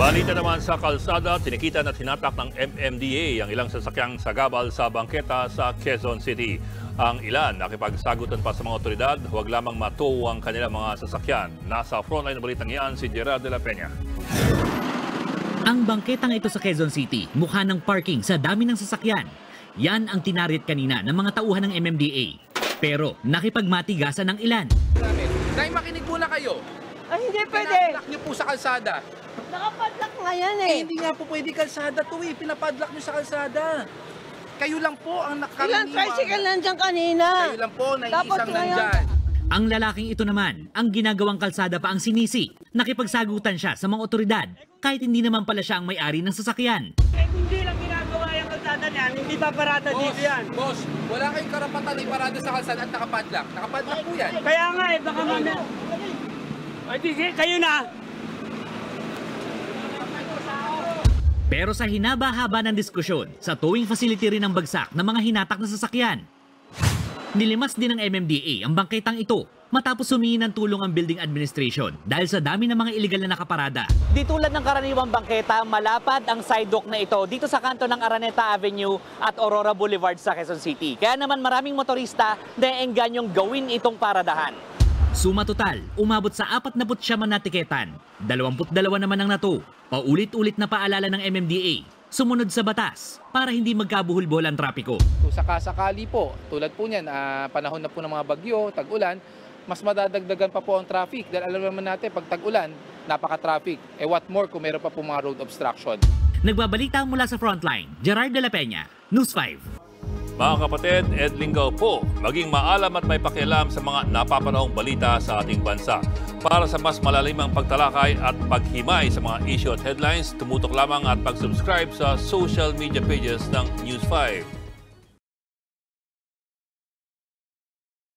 Balita naman sa kalsada, tinikitan at hinatak ng MMDA ang ilang sasakyang sagabal sa bangketa sa Quezon City. Ang ilan nakipagsagutan pa sa mga otoridad, huwag lamang matow ang kanilang mga sasakyan. Nasa frontline na balitang yan si Gerard de la Peña. Ang bangketang ito sa Quezon City, mukha ng parking sa dami ng sasakyan. Yan ang tinarit kanina ng mga tauhan ng MMDA. Pero nakipagmatigasan ng ilan. Dahil makinig muna kayo. Ay, hindi pwede. Pinapadlock niyo po sa kalsada. Nakapadlock nga yan eh. Hindi nga po pwede kalsada to eh. Pinapadlock niyo sa kalsada. Kayo lang po ang Ilang nakaraniwang. tricycle nandiyan kanina. Kayo lang po na Tapos isang ngayon- nandyan. Ang lalaking ito naman, ang ginagawang kalsada pa ang sinisi. Nakipagsagutan siya sa mga otoridad, kahit hindi naman pala siya ang may-ari ng sasakyan. Eh, hindi lang ginagawa yung kalsada niyan, hindi pa parada dito yan. Boss, wala kayong karapatan na iparada sa kalsada at nakapadlock. Nakapadlock po yan. Kaya nga eh, baka mamaya. Ay, di, kayo na. Pero sa hinaba-haba ng diskusyon, sa towing facility rin ang bagsak ng mga hinatak na sasakyan. Nilimas din ng MMDA ang bangketang ito matapos humingi ng tulong ang building administration dahil sa dami ng mga iligal na nakaparada. Di tulad ng karaniwang bangketa, malapad ang sidewalk na ito dito sa kanto ng Araneta Avenue at Aurora Boulevard sa Quezon City. Kaya naman maraming motorista na engganyong gawin itong paradahan. Suma total, umabot sa 49 na tiketan. 22 naman ang nato. Paulit-ulit na paalala ng MMDA. Sumunod sa batas para hindi magkabuhol-buhol ang trapiko. Kung sakasakali po, tulad po niyan, panahon na po ng mga bagyo, tag-ulan, mas madadagdagan pa po ang traffic. Dahil alam naman natin, pag tag-ulan, napaka-traffic. What more kung meron pa po mga road obstruction. Nagbabalita mula sa Frontline, Gerard de la Peña, News 5. Mga kapatid, Ed Lingaw po, maging maalam at may pakialam sa mga napapanahong balita sa ating bansa. Para sa mas malalimang pagtalakay at paghimay sa mga issue at headlines, tumutok lamang at pag-subscribe sa social media pages ng News 5.